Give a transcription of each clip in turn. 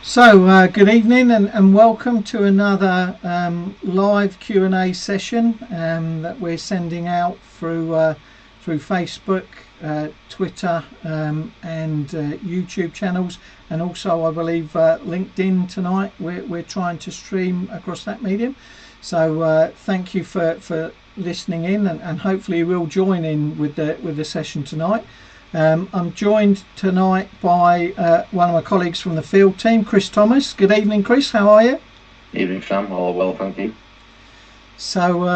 So, good evening and welcome to another live Q&A session that we're sending out through Facebook, Twitter and YouTube channels, and also I believe LinkedIn tonight. We're trying to stream across that medium. So thank you for listening in, and hopefully you will join in with the session tonight. I'm joined tonight by one of my colleagues from the field team, Chris Thomas. Good evening, Chris. How are you? Evening, Sam. All well, thank you. So,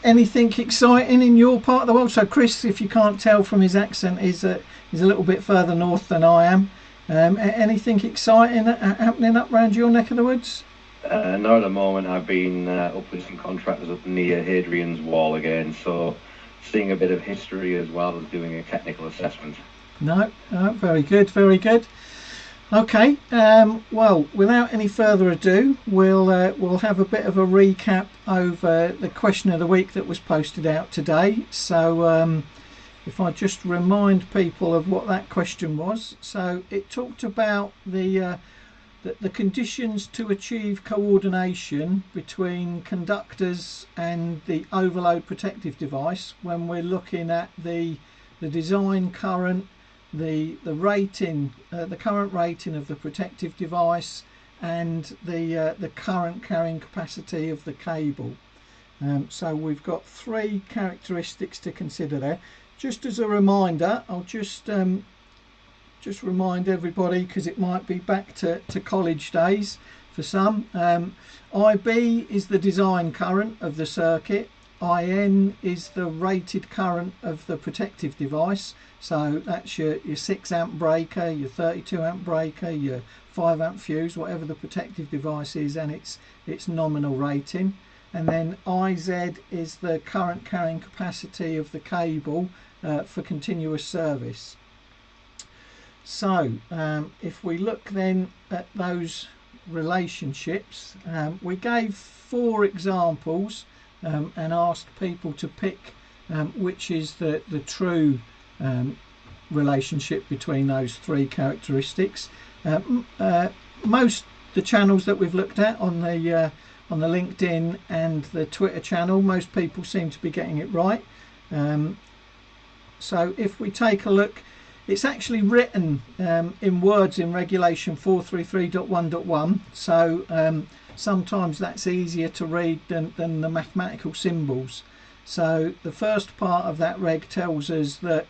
anything exciting in your part of the world? So, Chris, if you can't tell from his accent, is a little bit further north than I am. Anything exciting happening up around your neck of the woods? No, at the moment I've been up with some contractors up near Hadrian's Wall again, so seeing a bit of history as well as doing a technical assessment. No, very good, very good. Okay, well, without any further ado, we'll have a bit of a recap over the question of the week that was posted out today. So if I just remind people of what that question was. So it talked about the conditions to achieve coordination between conductors and the overload protective device when we're looking at the design current, the rating, the current rating of the protective device, and the current carrying capacity of the cable. So we've got three characteristics to consider there. Just as a reminder, I'll just remind everybody, because it might be back to college days for some. IB is the design current of the circuit. IN is the rated current of the protective device. So that's your 6 amp breaker, your 32 amp breaker, your 5 amp fuse, whatever the protective device is, and its nominal rating. And then IZ is the current carrying capacity of the cable for continuous service. So if we look then at those relationships, we gave 4 examples and asked people to pick which is the true relationship between those 3 characteristics. Most the channels that we've looked at on the LinkedIn and the Twitter channel, most people seem to be getting it right. So if we take a look, it's actually written in words in regulation 433.1.1, so sometimes that's easier to read than the mathematical symbols. So the first part of that reg tells us that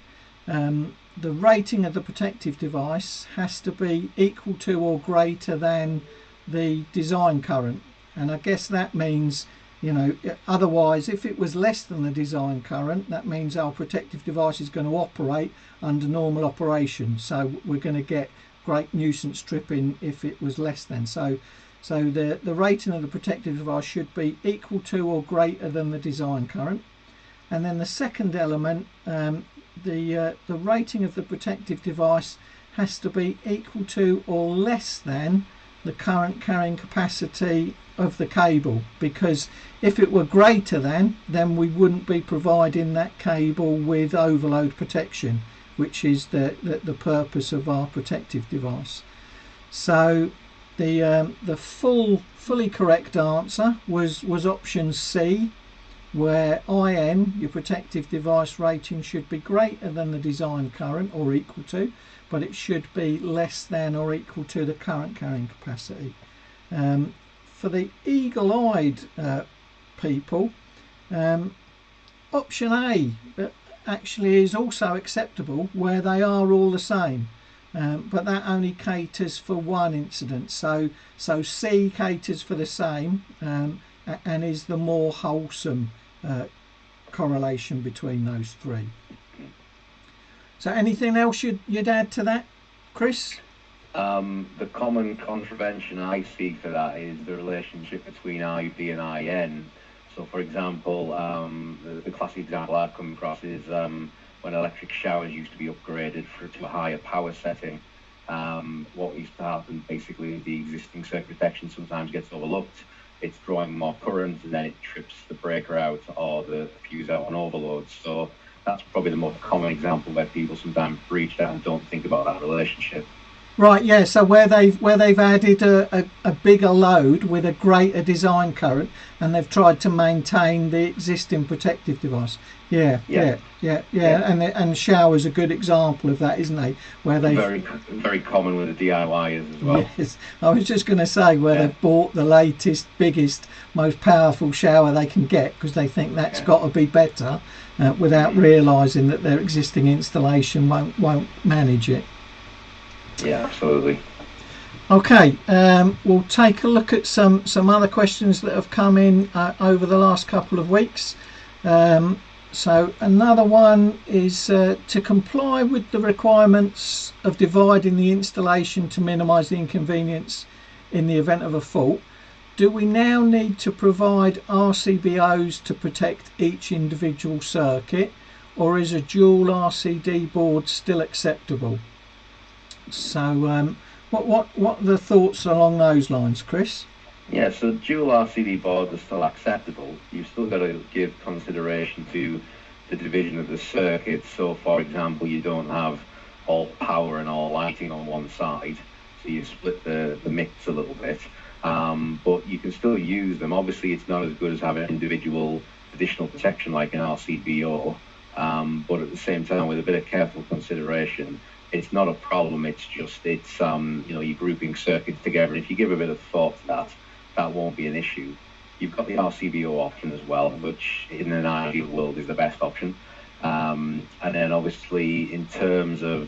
the rating of the protective device has to be equal to or greater than the design current, and I guess that means, you know, otherwise if it was less than the design current, that means our protective device is going to operate under normal operation, so we're going to get great nuisance tripping if it was less than. So the rating of the protective device should be equal to or greater than the design current. And then the second element, the rating of the protective device has to be equal to or less than the current carrying capacity of the cable, because if it were greater than, then we wouldn't be providing that cable with overload protection, which is the purpose of our protective device. So the fully correct answer was option C, where IN, your protective device rating, should be greater than the design current or equal to, but it should be less than or equal to the current carrying capacity. For the eagle-eyed people, option A actually is also acceptable, where they are all the same, but that only caters for one incident. So C caters for the same and is the more wholesome correlation between those 3. So anything else you'd add to that, Chris? The common contravention I see for that is the relationship between IB and IN. So for example, the classic example I've come across is when electric showers used to be upgraded to a higher power setting. What used to happen basically is the existing circuit protection sometimes gets overlooked. It's drawing more current and then it trips the breaker out or the fuse out on overload. So that's probably the most common example where people sometimes breach that and don't think about that relationship. Right, yeah. So where they've added a bigger load with a greater design current, and they've tried to maintain the existing protective device. Yeah. And shower's a good example of that, isn't they? Where they very common with the DIYers as well. Yes, I was just going to say where they've bought the latest, biggest, most powerful shower they can get because they think that's got to be better, without realising that their existing installation won't manage it. Yeah, absolutely. Okay, we'll take a look at some other questions that have come in over the last couple of weeks. So another one is to comply with the requirements of dividing the installation to minimise the inconvenience in the event of a fault. Do we now need to provide RCBOs to protect each individual circuit, or is a dual RCD board still acceptable? So what are the thoughts along those lines, Chris? Yeah, so dual RCD boards are still acceptable. You've still got to give consideration to the division of the circuit. So, for example, you don't have all power and all lighting on one side, so you split the mix a little bit. But you can still use them. Obviously, it's not as good as having individual additional protection like an RCBO, but at the same time, with a bit of careful consideration, it's not a problem. It's you're grouping circuits together. If you give a bit of thought to that won't be an issue. You've got the RCBO option as well, which in an ideal world is the best option. And then obviously in terms of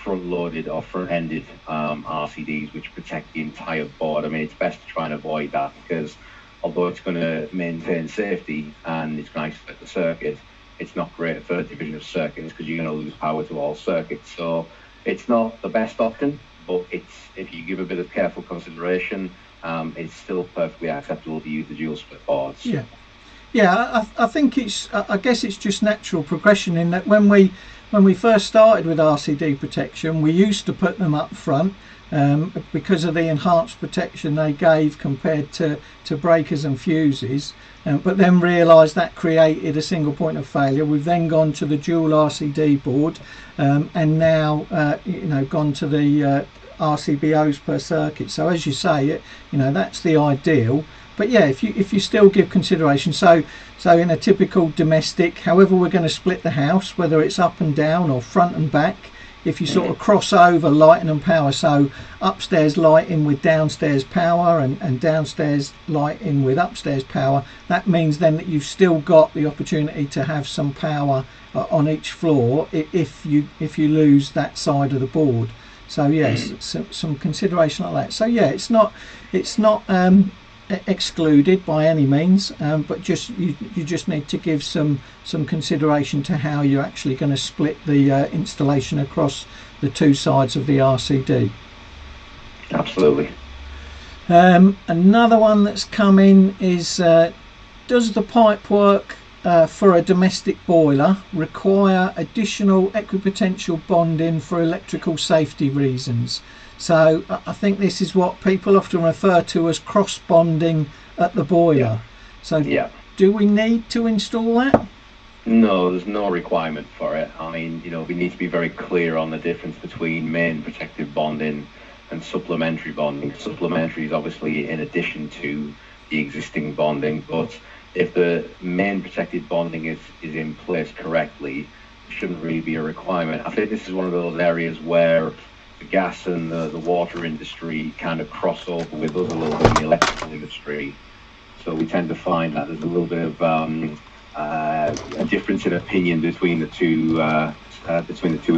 front-loaded or front-ended RCDs, which protect the entire board, I mean, it's best to try and avoid that, because although it's going to maintain safety and it's going to isolate the circuit, it's not great for division of circuits because you're going to lose power to all circuits. So it's not the best option, but if you give a bit of careful consideration, it's still perfectly acceptable to use the dual split boards. I think I guess it's just natural progression in that when we first started with RCD protection, we used to put them up front because of the enhanced protection they gave compared to breakers and fuses, but then realised that created a single point of failure. We've then gone to the dual RCD board, and now gone to the RCBOs per circuit. So as you say, that's the ideal. But yeah, if you still give consideration, so in a typical domestic, however we're going to split the house, whether it's up and down or front and back, if you sort of cross over lighting and power, so upstairs lighting with downstairs power and downstairs lighting with upstairs power, that means then that you've still got the opportunity to have some power on each floor if you lose that side of the board. So yes, some consideration like that. So yeah, it's not excluded by any means, but you just need to give some consideration to how you're actually going to split the installation across the two sides of the RCD. Absolutely. Another one that's come in is does the pipe work for a domestic boiler require additional equipotential bonding for electrical safety reasons? So I think this is what people often refer to as cross bonding at the boiler. So do we need to install that? No, there's no requirement for it. I mean, we need to be very clear on the difference between main protective bonding and supplementary bonding. Supplementary is obviously in addition to the existing bonding, but if the main protected bonding is in place correctly, it shouldn't really be a requirement. I think this is one of those areas where the gas and the water industry kind of cross over with us a little bit in the electrical industry. So we tend to find that there's a little bit of a difference in opinion between the two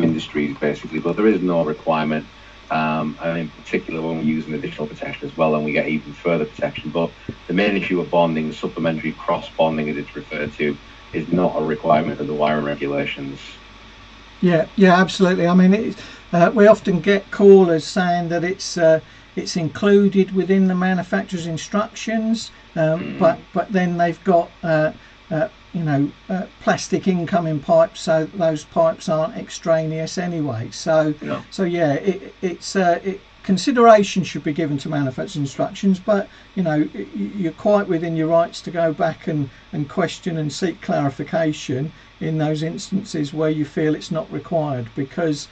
industries, basically. But there is no requirement. And in particular, when we're using additional protection as well, then we get even further protection. But the main issue of bonding, supplementary cross bonding, as it's referred to, is not a requirement of the wiring regulations. Yeah, absolutely. I mean, we often get callers saying that it's included within the manufacturer's instructions, but then they've got plastic incoming pipes, so those pipes aren't extraneous anyway. So yeah, it consideration should be given to manufacturer's instructions, but you know, you're quite within your rights to go back and question and seek clarification in those instances where you feel it's not required, because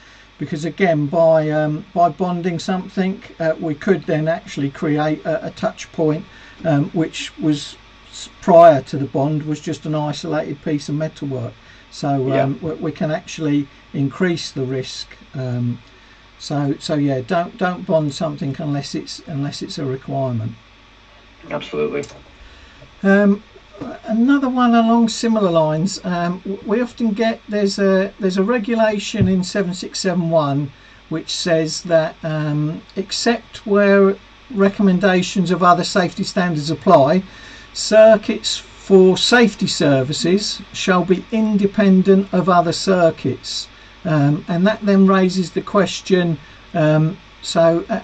again, by bonding something, we could then actually create a touch point which was, prior to the bond, was just an isolated piece of metalwork. So we can actually increase the risk. So yeah, don't bond something unless it's a requirement. Absolutely. Another one along similar lines, we often get there's a regulation in 7671 which says that except where recommendations of other safety standards apply, circuits for safety services shall be independent of other circuits. And that then raises the question, am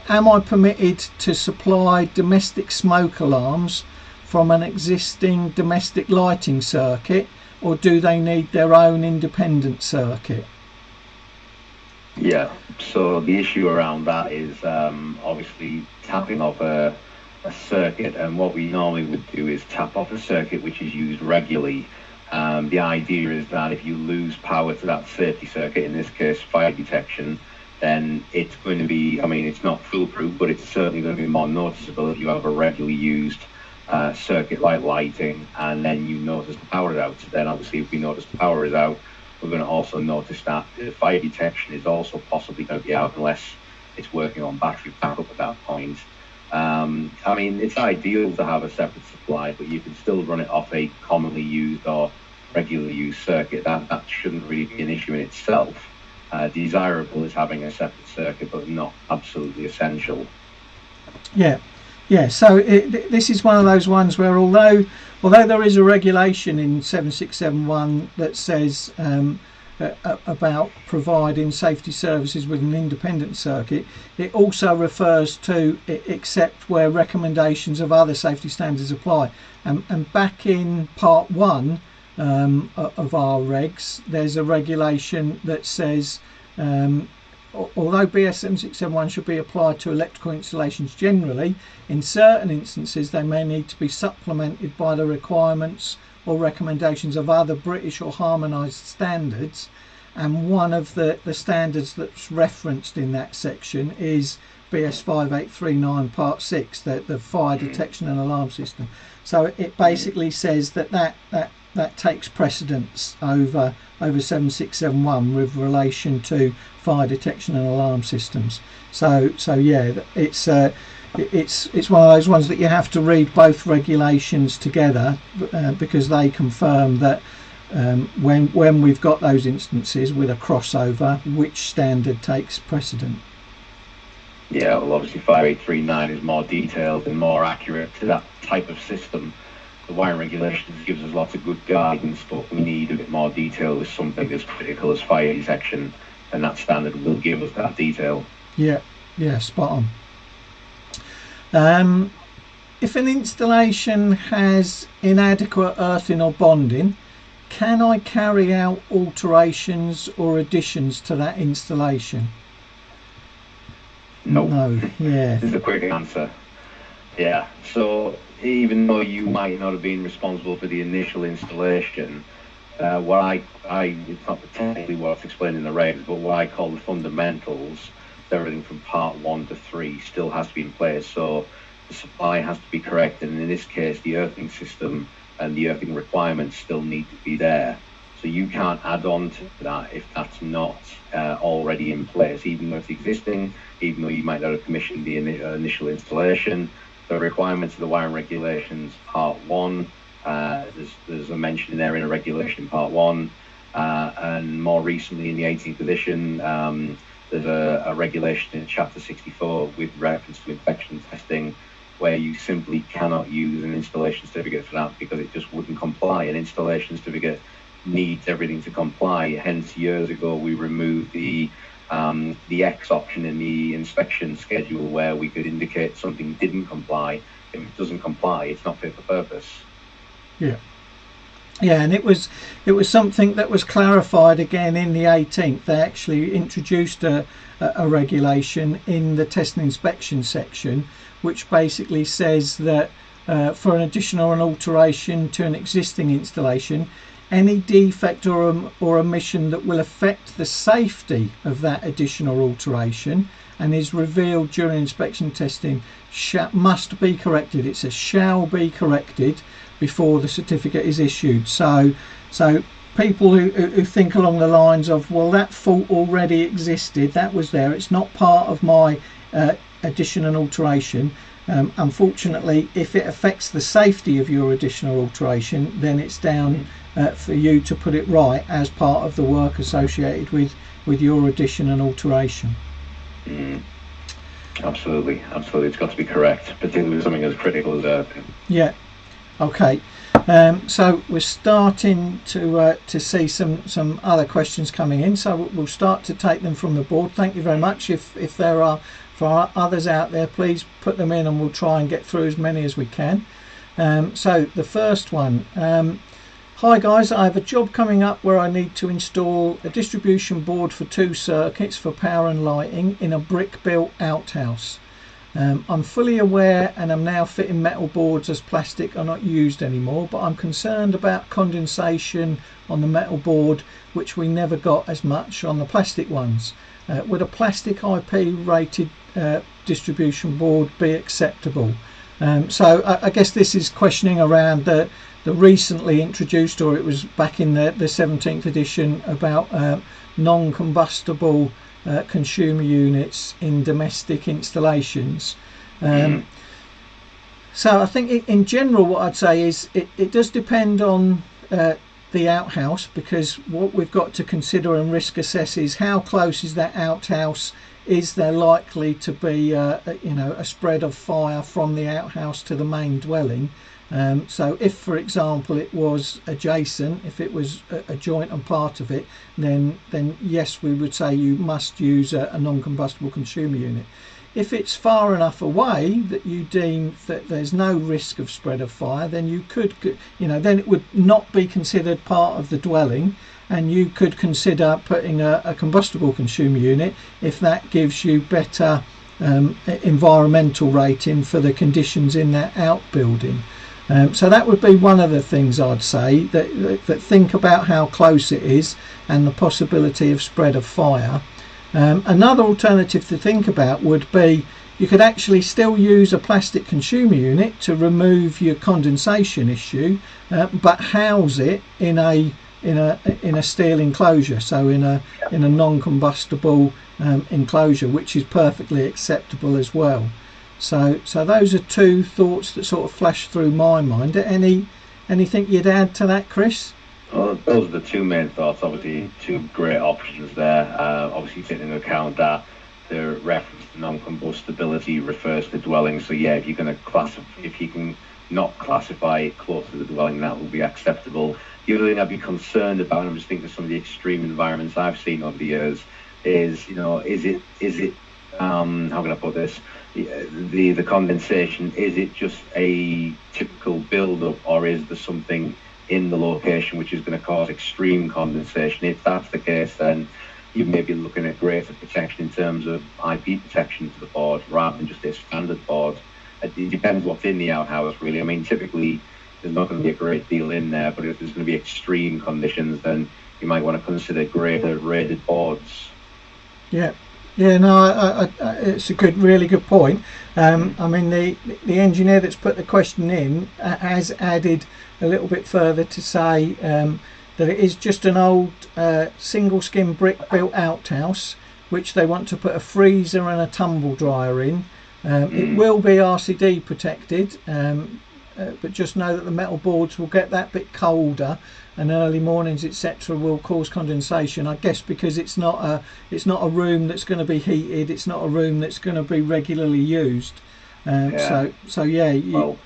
I permitted to supply domestic smoke alarms from an existing domestic lighting circuit, or do they need their own independent circuit? Yeah, so the issue around that is obviously tapping off a circuit, and what we normally would do is tap off a circuit which is used regularly. The idea is that if you lose power to that safety circuit, in this case fire detection, then it's going to be, I mean, it's not foolproof, but it's certainly going to be more noticeable if you have a regularly used circuit like lighting, and then you notice the power is out. Then obviously if we notice the power is out, we're going to also notice that the fire detection is also possibly going to be out unless it's working on battery backup at that point. I mean, it's ideal to have a separate supply, but you can still run it off a commonly used or regularly used circuit. That shouldn't really be an issue in itself. Desirable is having a separate circuit, but not absolutely essential. Yeah, so this is one of those ones where although there is a regulation in 7671 that says about providing safety services with an independent circuit, it also refers to except where recommendations of other safety standards apply. And back in part 1 of our regs, there's a regulation that says although BS 7671 should be applied to electrical installations generally, in certain instances they may need to be supplemented by the requirements or recommendations of other British or harmonised standards, and one of the standards that's referenced in that section is BS 5839 part 6, the fire detection and alarm system. So it basically says that takes precedence over 7671 with relation to fire detection and alarm systems. So yeah, it's one of those ones that you have to read both regulations together because they confirm that when we've got those instances with a crossover, which standard takes precedent. Yeah, well, obviously 5839 is more detailed and more accurate to that type of system. The wiring regulations gives us lots of good guidance, but we need a bit more detail with something as critical as fire detection, and that standard will give us that detail. Yeah, spot on. If an installation has inadequate earthing or bonding, can I carry out alterations or additions to that installation? No. Yeah. This is a quick answer. Yeah. So even though you might not have been responsible for the initial installation, what it's not technically what's explained in the regs, but what I call the fundamentals, everything from part 1 to 3 still has to be in place. So the supply has to be correct, and in this case the earthing system and the earthing requirements still need to be there. So you can't add on to that if that's not already in place, even though it's existing, even though you might not have commissioned the initial installation. The requirements of the wiring regulations part 1, there's a mention there in a regulation part 1, and more recently in the 18th edition there's a regulation in chapter 64 with reference to inspection testing, where you simply cannot use an installation certificate for that because it just wouldn't comply. An installation certificate needs everything to comply. Hence, years ago we removed the X option in the inspection schedule where we could indicate something didn't comply. If it doesn't comply, it's not fit for purpose. Yeah. Yeah, and it was something that was clarified again in the 18th. They actually introduced a regulation in the test and inspection section, which basically says that for an addition or an alteration to an existing installation, any defect or omission that will affect the safety of that addition or alteration and is revealed during inspection testing must be corrected. It says shall be corrected before the certificate is issued. So people who think along the lines of, well, that fault already existed, that was there, it's not part of my addition and alteration. Unfortunately, if it affects the safety of your addition or alteration, then it's down for you to put it right as part of the work associated with your addition and alteration. Absolutely, it's got to be correct, particularly with something as critical as that. Yeah. Okay. So we're starting to see some other questions coming in, so we'll start to take them from the board. Thank you very much. If there are for others out there, please put them in and we'll try and get through as many as we can. So the first one, hi guys, I have a job coming up where I need to install a distribution board for 2 circuits for power and lighting in a brick built outhouse. I'm fully aware and I'm now fitting metal boards as plastic are not used anymore, but I'm concerned about condensation on the metal board, which we never got as much on the plastic ones. Would a plastic IP rated distribution board be acceptable? So I guess this is questioning around the recently introduced, or it was back in the 17th edition, about non-combustible consumer units in domestic installations. So I think in general what I'd say is it does depend on the outhouse, because what we've got to consider and risk assess is how close is that outhouse. Is there likely to be a spread of fire from the outhouse to the main dwelling? So if, for example, it was adjacent, if it was a joint and part of it, then yes, we would say you must use a non-combustible consumer unit. If it's far enough away that you deem that there's no risk of spread of fire, then you could, then it would not be considered part of the dwelling, and you could consider putting a combustible consumer unit if that gives you better environmental rating for the conditions in that outbuilding. So that would be one of the things I'd say, that think about how close it is and the possibility of spread of fire. Another alternative to think about would be you could actually still use a plastic consumer unit to remove your condensation issue, but house it in a steel enclosure, so in a non-combustible enclosure, which is perfectly acceptable as well. So those are 2 thoughts that sort of flash through my mind. Anything you'd add to that, Chris? Well, those are the 2 main thoughts. Obviously, 2 great options there. Obviously, taking into account that the reference to non-combustibility refers to dwellings. So yeah, if you can not classify it close to the dwelling, that will be acceptable. The other thing I'd be concerned about, and I'm just thinking of some of the extreme environments I've seen over the years, is is it how can I put this? The condensation, is it just a typical build-up, or is there something in the location which is going to cause extreme condensation? If that's the case, then you may be looking at greater protection in terms of IP protection to the board rather than just a standard board. It depends what's in the outhouse, really. I mean, typically there's not going to be a great deal in there, but if there's going to be extreme conditions, then you might want to consider greater rated boards. Yeah, no, it's a really good point. I mean, the engineer that's put the question in has added a little bit further to say that it is just an old single skin brick built outhouse, which they want to put a freezer and a tumble dryer in. It will be RCD protected, but just know that the metal boards will get that bit colder, and early mornings etc. will cause condensation, I guess, because it's not a room that's going to be heated, it's not a room that's going to be regularly used. So yeah. Well,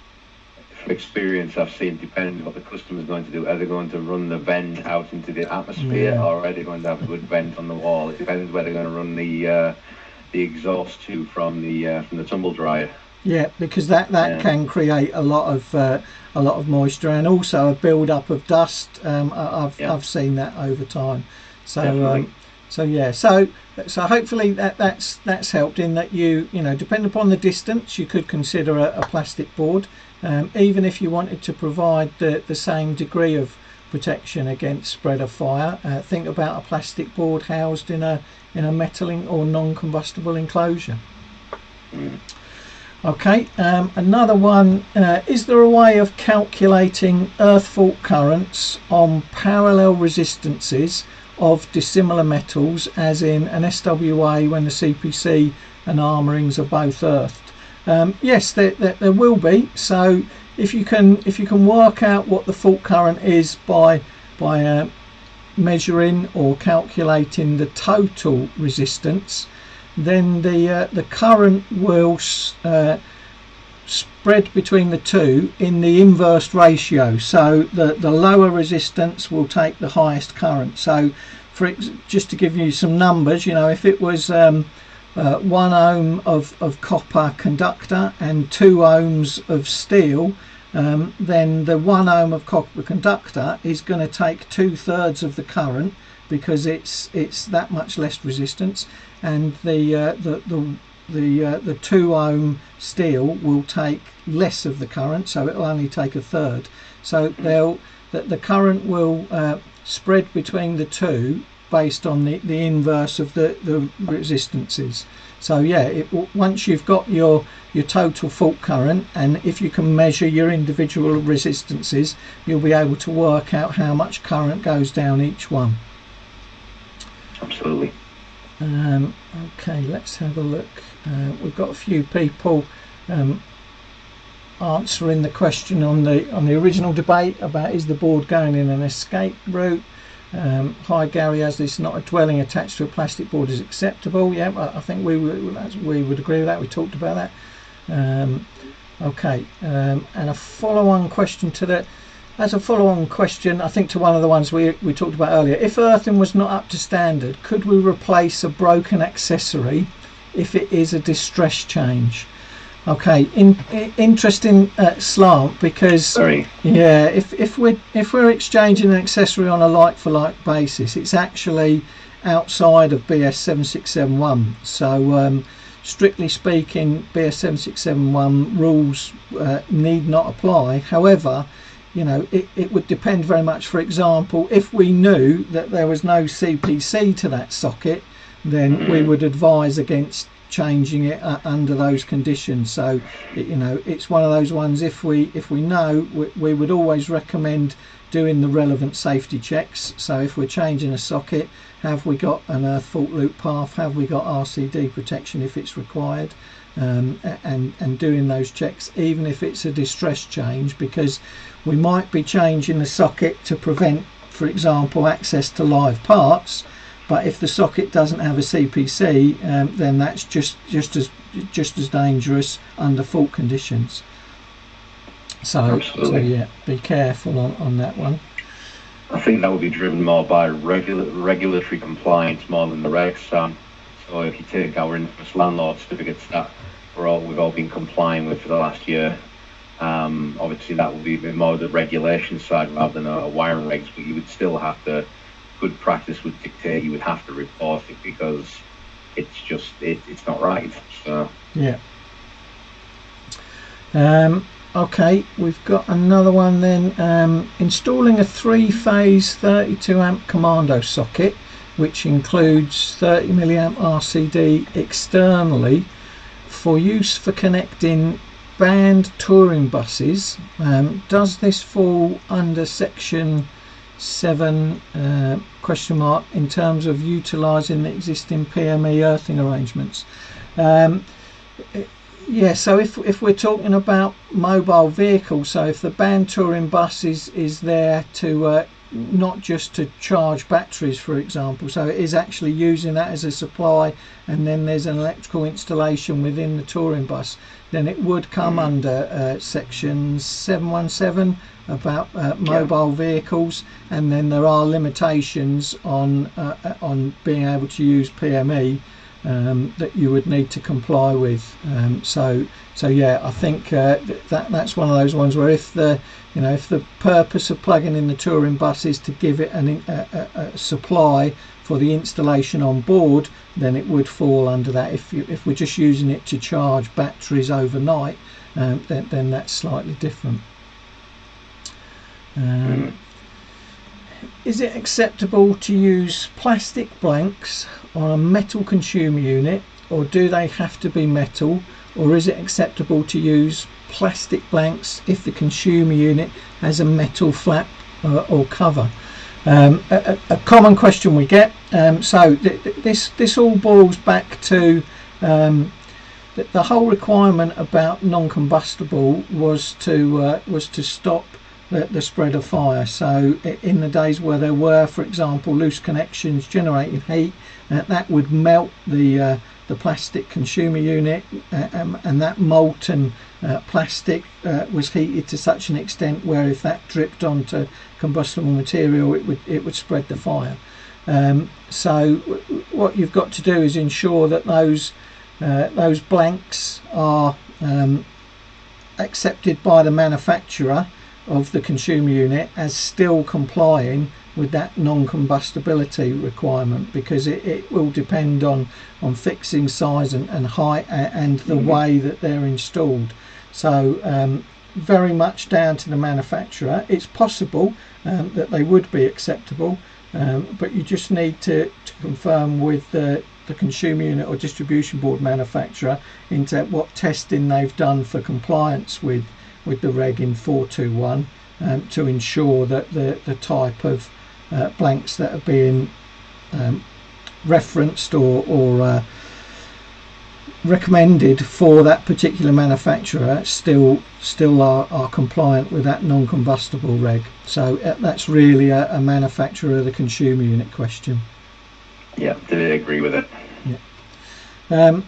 from experience, I've seen, depending on what the customer's going to do, are they going to run the vent out into the atmosphere, or are they going to have a good vent on the wall? It depends where they're going to run the exhaust to from the tumble dryer. Yeah, because that Yeah. can create a lot of moisture and also a build up of dust. Yeah. I've seen that over time. So Definitely. so yeah, so hopefully that's helped in that you know, depending upon the distance, you could consider a plastic board, even if you wanted to provide the same degree of protection against spread of fire. Think about a plastic board housed in a metal or non-combustible enclosure. Mm. Okay, another one, is there a way of calculating earth fault currents on parallel resistances of dissimilar metals, as in an SWA when the CPC and armourings are both earthed? Yes, there will be. So if you can work out what the fault current is by measuring or calculating the total resistance, then the current will spread between the two in the inverse ratio. So the lower resistance will take the highest current. So just to give you some numbers, you know, if it was 1 ohm of copper conductor and 2 ohms of steel, then the 1 ohm of copper conductor is going to take 2/3 of the current, because it's that much less resistance, and the 2 ohm steel will take less of the current, so it will only take 1/3. So the current will spread between the two based on the inverse of the resistances. So yeah, once you've got your total fault current, and if you can measure your individual resistances, you'll be able to work out how much current goes down each one. Absolutely. Okay, let's have a look. We've got a few people answering the question on the original debate about, is the board going in an escape route? Hi Gary, as this is not a dwelling attached to a plastic board is acceptable. Yeah, I think we would agree with that. We talked about that. Okay, and a follow-on question to that. As a follow-on question, I think to one of the ones we talked about earlier, if earthing was not up to standard, could we replace a broken accessory if it is a distress change? Okay, interesting slant, because Sorry. yeah, if we're exchanging an accessory on a like-for-like basis, it's actually outside of BS 7671. So strictly speaking, BS 7671 rules need not apply. However, you know, it would depend very much. For example, if we knew that there was no CPC to that socket, then we would advise against changing it under those conditions. So you know, it's one of those ones, if we know, we would always recommend doing the relevant safety checks. So if we're changing a socket, have we got an earth fault loop path, have we got RCD protection if it's required, and doing those checks even if it's a distress change, because we might be changing the socket to prevent, for example, access to live parts, but if the socket doesn't have a CPC, then that's just as dangerous under fault conditions. So yeah, be careful on that one. I think that would be driven more by regulatory compliance more than the regs. So if you take our infamous landlord certificates that we've all been complying with for the last year, obviously that would be more the regulation side rather than a wiring regs, but you would still have to, good practice would dictate you would have to report it, because it's just it's not right. So yeah. Okay, we've got another one then. Installing a 3-phase 32 amp commando socket, which includes 30 milliamp RCD externally, for use for connecting band touring buses. Does this fall under section 7 question mark in terms of utilising the existing PME earthing arrangements? Yeah, so if we're talking about mobile vehicles, so if the band touring bus is there to not just to charge batteries, for example, so it is actually using that as a supply, and then there's an electrical installation within the touring bus, then it would come under section 717 about mobile vehicles, and then there are limitations on being able to use PME that you would need to comply with. So yeah, I think that's one of those ones where if the purpose of plugging in the touring bus is to give it a supply for the installation on board, then it would fall under that. If we're just using it to charge batteries overnight, then that's slightly different. Is it acceptable to use plastic blanks on a metal consumer unit, or do they have to be metal, or is it acceptable to use plastic blanks if the consumer unit has a metal flap or cover? A common question we get. So this all boils back to the whole requirement about non-combustible was to stop the spread of fire. So in the days where there were, for example, loose connections generating heat, that would melt the plastic consumer unit, and that molten plastic was heated to such an extent where if that dripped onto combustible material, it would spread the fire. So what you've got to do is ensure that those blanks are accepted by the manufacturer of the consumer unit as still complying with that non-combustibility requirement, because it will depend on fixing size and height and the way that they're installed. So very much down to the manufacturer. It's possible that they would be acceptable, but you just need to confirm with the consumer unit or distribution board manufacturer into what testing they've done for compliance with the reg in 421 to ensure that the type of blanks that are being referenced or recommended for that particular manufacturer still are compliant with that non-combustible reg. So that's really a manufacturer of the consumer unit question. Yeah, I agree with it. Yeah.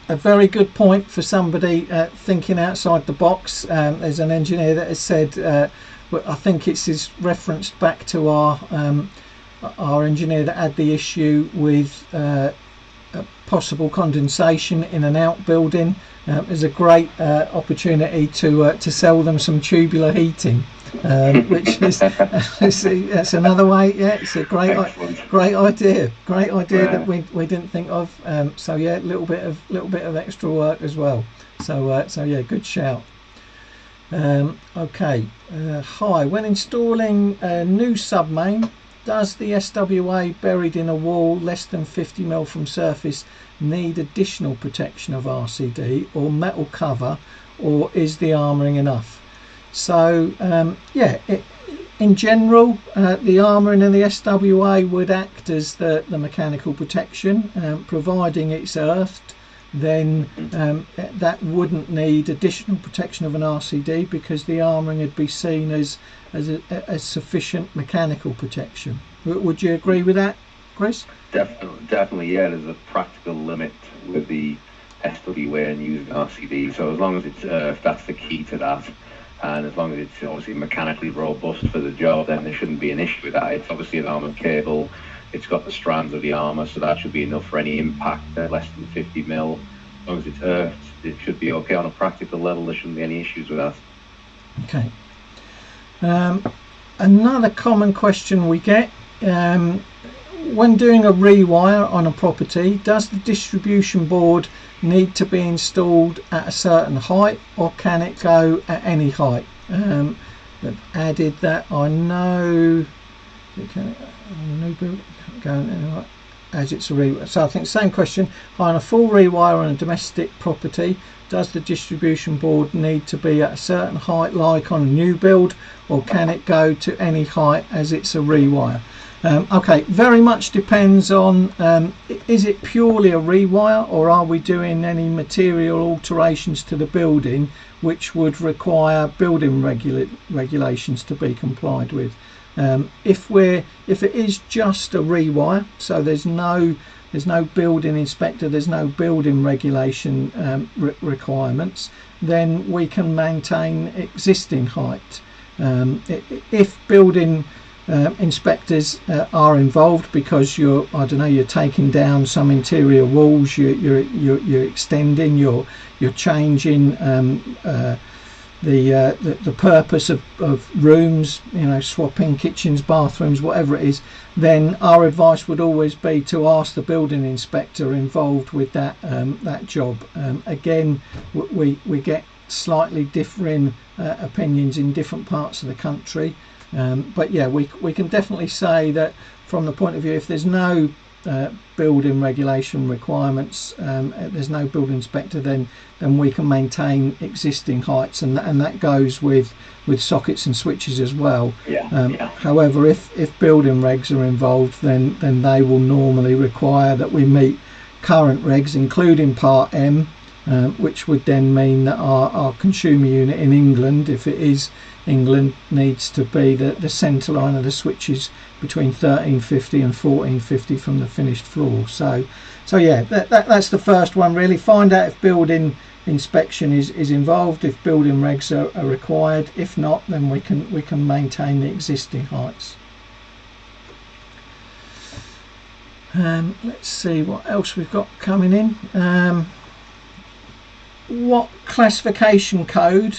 A very good point for somebody thinking outside the box. There's an engineer that has said, I think it's referenced back to our engineer that had the issue with possible condensation in an outbuilding. There's a great opportunity to sell them some tubular heating, which is that's another way. Yeah, it's a great idea that we didn't think of. So yeah, a little bit of extra work as well. So yeah, good shout. Okay, hi. When installing a new submain, does the SWA buried in a wall less than 50 mm from surface need additional protection of RCD or metal cover, or is the armouring enough? So yeah, in general, the armouring in the SWA would act as the mechanical protection, providing it's earthed. Then that wouldn't need additional protection of an RCD, because the armouring would be seen as sufficient mechanical protection. Would you agree with that, Chris? Definitely, yeah. There's a practical limit with the SWA and using RCD. So as long as it's earthed, that's the key to that. And as long as it's obviously mechanically robust for the job, then there shouldn't be an issue with that. It's obviously an armoured cable. It's got the strands of the armour, so that should be enough for any impact at less than 50 mm. As long as it's earthed, it should be okay. On a practical level, there shouldn't be any issues with that. Okay. Another common question we get, when doing a rewire on a property, does the distribution board need to be installed at a certain height, or can it go at any height? They've added that, I know, new build going anyway, as it's a rewire. So I think same question. On a full rewire on a domestic property, does the distribution board need to be at a certain height like on a new build, or can it go to any height as it's a rewire? Okay, very much depends on, is it purely a rewire, or are we doing any material alterations to the building which would require building regulations to be complied with? If it is just a rewire, so there's no building inspector, there's no building regulation requirements, then we can maintain existing height. If building inspectors are involved, because you're taking down some interior walls, you're extending, you're changing the purpose of rooms, swapping kitchens, bathrooms, whatever it is. Then our advice would always be to ask the building inspector involved with that job. Again, we get slightly differing opinions in different parts of the country, but yeah, we can definitely say that from the point of view, if there's no building regulation requirements, there's no building inspector, then we can maintain existing heights, and that goes with sockets and switches as well. However, if building regs are involved, then they will normally require that we meet current regs, including Part M, which would then mean that our consumer unit in England, if it is England, needs to be the centre line of the switches between 1350 and 1450 from the finished floor. So yeah, that's the first one really. Find out if building inspection is involved, if building regs are required. If not, then we can maintain the existing heights. Let's see what else we've got coming in. What classification code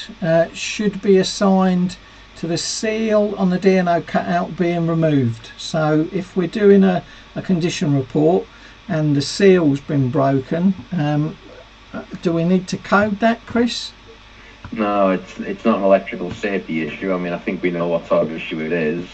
should be assigned to the seal on the D&O cutout being removed? So if we're doing a condition report and the seal's been broken, do we need to code that, Chris? No, it's not an electrical safety issue. I mean, I think we know what sort of issue it is.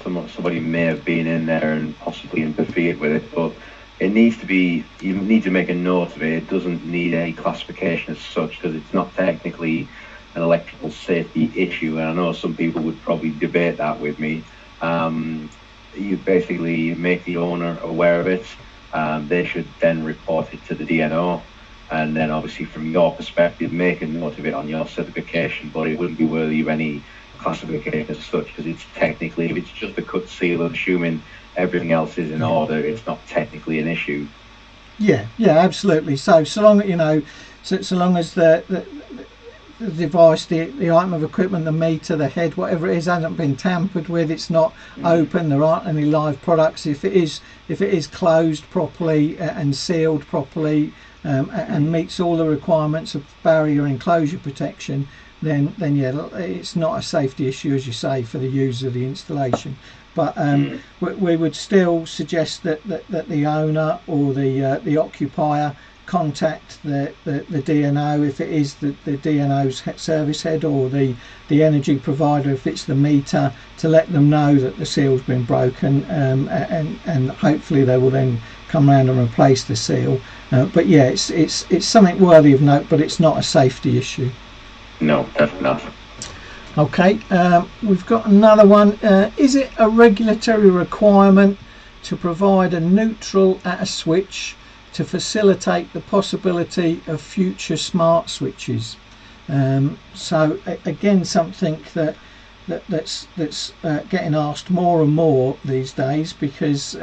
Somebody may have been in there and possibly interfered with it, but it needs to be, you need to make a note of it. It doesn't need any classification as such, because it's not technically an electrical safety issue, and I know some people would probably debate that with me. You basically make the owner aware of it. They should then report it to the DNO, and then obviously from your perspective make a note of it on your certification, but it wouldn't be worthy of any classification as such, because it's technically, if it's just a cut seal, assuming everything else is in order, it's not technically an issue. Yeah, absolutely. So long so long as the device, the item of equipment, the meter, the head, whatever it is, hasn't been tampered with, it's not open, there aren't any live products. If it is closed properly and sealed properly, and meets all the requirements of barrier enclosure protection, then yeah, it's not a safety issue, as you say, for the user of the installation. But we would still suggest that the owner or the occupier contact the DNO, if it is the DNO's service head, or the energy provider if it's the meter, to let them know that the seal's been broken, and hopefully they will then come around and replace the seal. But yeah, it's something worthy of note, but it's not a safety issue. No, definitely not. Okay, we've got another one. Is it a regulatory requirement to provide a neutral at a switch to facilitate the possibility of future smart switches? So again, something that's getting asked more and more these days, because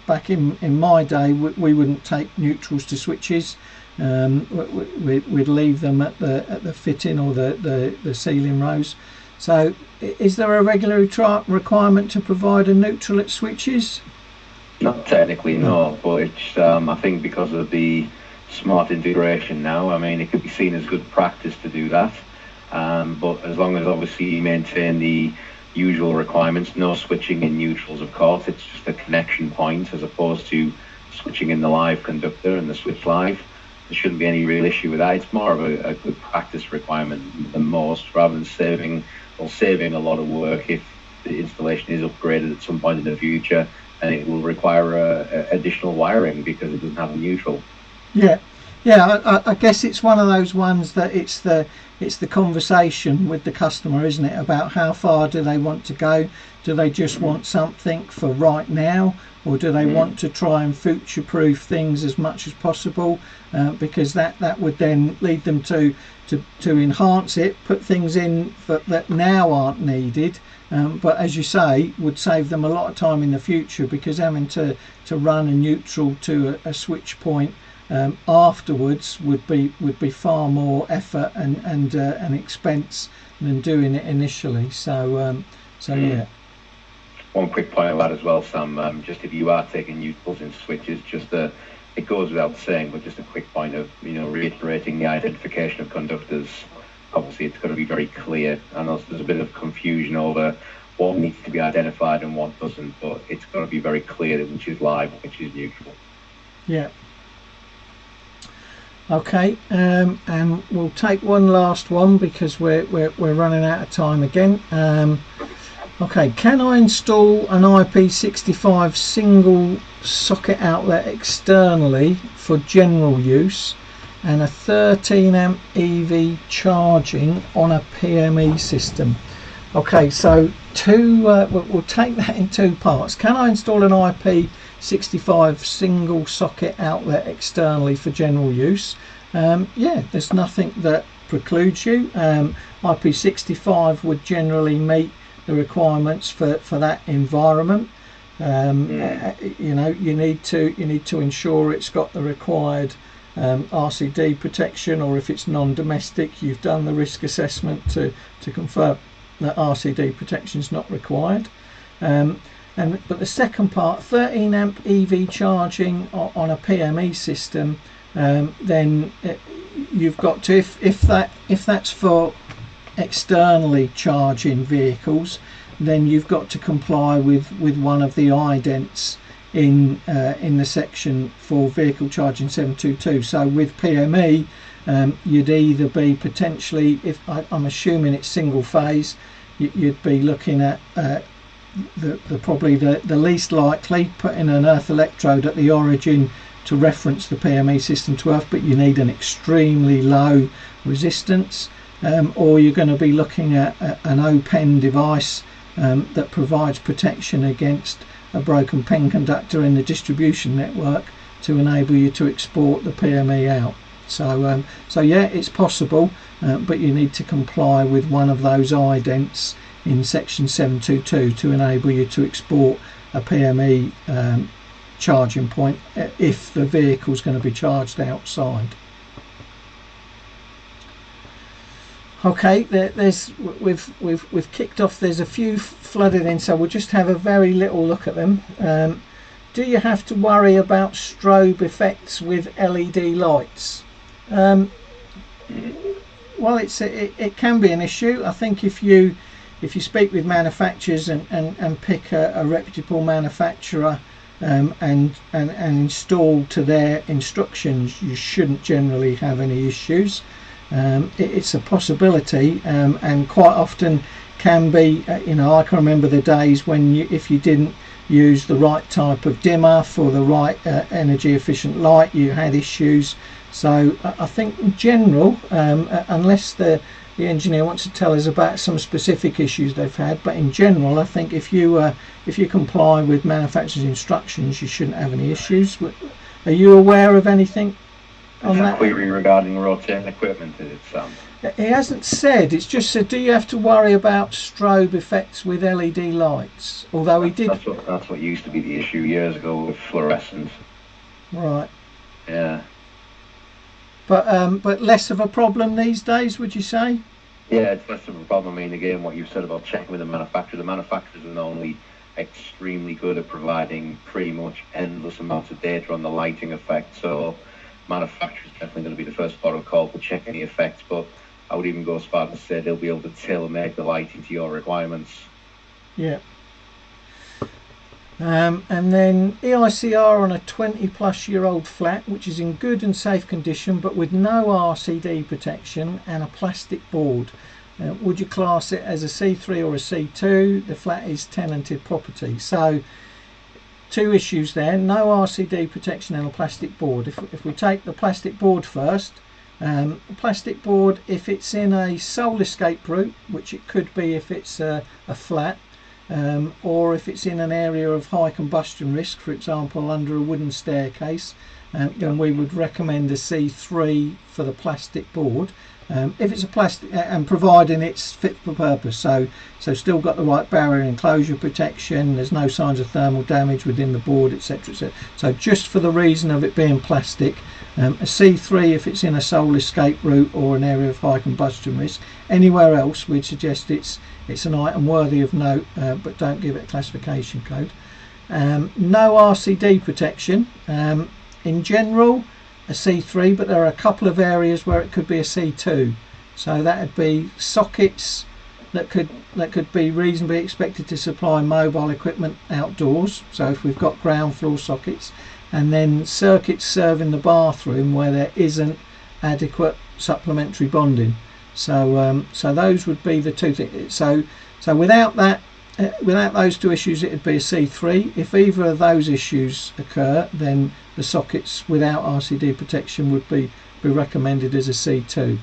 back in my day we wouldn't take neutrals to switches. We'd leave them at the fitting or the ceiling rows. So is there a regulatory requirement to provide a neutral at switches? Not technically, no, but it's I think because of the smart integration now, I mean, it could be seen as good practice to do that, but as long as obviously you maintain the usual requirements, no switching in neutrals, of course, it's just a connection point as opposed to switching in the live conductor and the switch live. There shouldn't be any real issue with that. It's more of a good practice requirement than most, rather than saving a lot of work if the installation is upgraded at some point in the future and it will require additional wiring because it doesn't have a neutral. Yeah, I guess it's one of those ones that it's the conversation with the customer, isn't it, about how far do they want to go? Do they just want something for right now, or do they want to try and future-proof things as much as possible? Because that would then lead them to enhance it, put things in that now aren't needed, but as you say, would save them a lot of time in the future, because having to run a neutral to a switch point afterwards would be far more effort and expense than doing it initially. So yeah. one quick point on that as well, Sam. Just if you are taking new tools in switches, it goes without saying, but just a quick point of reiterating the identification of conductors. Obviously, it's got to be very clear. I know there's a bit of confusion over what needs to be identified and what doesn't, but it's got to be very clear which is live, which is neutral. Yeah. Okay, and we'll take one last one because we're running out of time again. Okay, can I install an IP65 single socket outlet externally for general use and a 13 amp EV charging on a PME system? Okay, so we'll take that in two parts. Can I install an IP65 single socket outlet externally for general use? Yeah, there's nothing that precludes you. IP65 would generally meet the requirements for that environment. You need to ensure it's got the required RCD protection, or if it's non-domestic, you've done the risk assessment to confirm that RCD protection is not required. But the second part, 13 amp EV charging on a PME system, then you've got to, if that's for externally charging vehicles, then you've got to comply with one of the idents in the section for vehicle charging 722. So with PME, you'd either be potentially, if I'm assuming it's single phase, you'd be looking at probably the least likely, putting an earth electrode at the origin to reference the PME system to earth, but you need an extremely low resistance, or you're going to be looking at an open device that provides protection against a broken pen conductor in the distribution network to enable you to export the PME out. So yeah, it's possible, but you need to comply with one of those idents in section 722 to enable you to export a PME charging point if the vehicle's going to be charged outside. Okay, we've kicked off. There's a few flooded in, so we'll just have a very little look at them. Do you have to worry about strobe effects with LED lights? Well, it can be an issue. I think if you speak with manufacturers and pick a reputable manufacturer and install to their instructions, you shouldn't generally have any issues. It's a possibility, and quite often can be. I can remember the days when if you didn't use the right type of dimmer for the right energy efficient light, you had issues. So I think in general, unless the engineer wants to tell us about some specific issues they've had, but in general, I think if you comply with manufacturer's instructions, you shouldn't have any issues. Are you aware of anything on that? Query regarding rotating equipment, is it, Sam? He hasn't said. It's just said, do you have to worry about strobe effects with LED lights? Although he did. That's what used to be the issue years ago with fluorescence. Right. Yeah. But less of a problem these days, would you say? Yeah, it's less of a problem. I mean, again, what you've said about checking with the manufacturer. The manufacturers are normally extremely good at providing pretty much endless amounts of data on the lighting effect. So manufacturers definitely going to be the first port of call to check any effects, but I would even go as far as to say they'll be able to tailor-make the lighting to your requirements. Yeah. And then EICR on a 20-plus-year-old flat, which is in good and safe condition, but with no RCD protection and a plastic board. Would you class it as a C3 or a C2? The flat is tenanted property. So two issues there: no RCD protection and a plastic board. If we take the plastic board first, the plastic board, if it's in a sole escape route, which it could be if it's a flat, or if it's in an area of high combustion risk, for example under a wooden staircase, then we would recommend a C3 for the plastic board. If it's a plastic, and providing it's fit for purpose, so still got the right barrier enclosure protection, there's no signs of thermal damage within the board, etc, etc. So just for the reason of it being plastic, a C3 if it's in a sole escape route or an area of high combustion risk. Anywhere else we'd suggest it's an item worthy of note, but don't give it a classification code. No RCD protection. In general, a C3, but there are a couple of areas where it could be a C2. So that would be sockets that could be reasonably expected to supply mobile equipment outdoors. So if we've got ground floor sockets, and then circuits serving the bathroom where there isn't adequate supplementary bonding. So those would be the two things. So without that. Without those two issues, it would be a C3. If either of those issues occur, then the sockets without RCD protection would be recommended as a C2.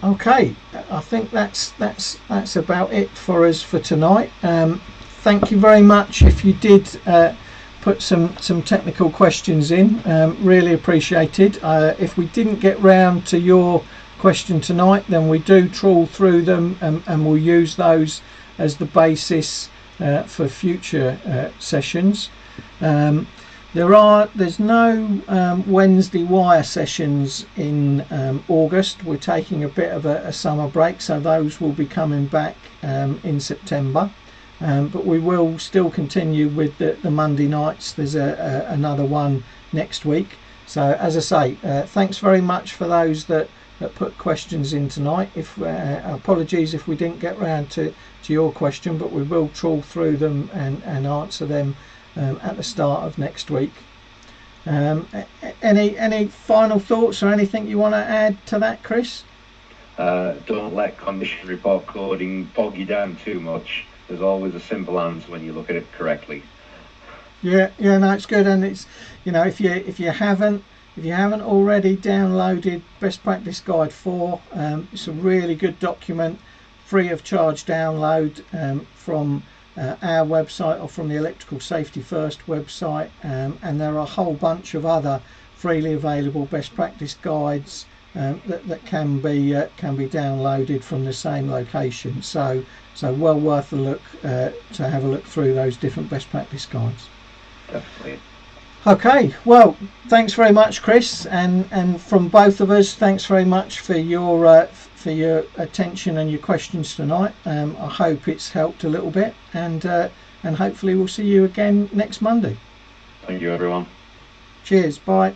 Okay, I think that's about it for us for tonight. Thank you very much if you did put some technical questions in. Really appreciated. If we didn't get round to your question tonight, then we do trawl through them, and we'll use those as the basis for future sessions. There's no Wednesday wire sessions in August. We're taking a bit of a summer break, so those will be coming back in September, but we will still continue with the Monday nights. There's another one next week. So as I say, thanks very much for those that put questions in tonight. Apologies if we didn't get round to your question, but we will trawl through them and answer them at the start of next week. Any final thoughts or anything you want to add to that, Chris? Don't let condition report coding bog you down too much. There's always a simple answer when you look at it correctly. Yeah, no, it's good, and it's, if you haven't already downloaded Best Practice Guide 4, it's a really good document, free of charge download from our website or from the Electrical Safety First website, and there are a whole bunch of other freely available best practice guides that can be downloaded from the same location. So well worth a look to have a look through those different best practice guides. Definitely. Okay, well, thanks very much, Chris, and from both of us, thanks very much for your attention and your questions tonight. I hope it's helped a little bit, and hopefully we'll see you again next Monday. Thank you, everyone. Cheers, bye.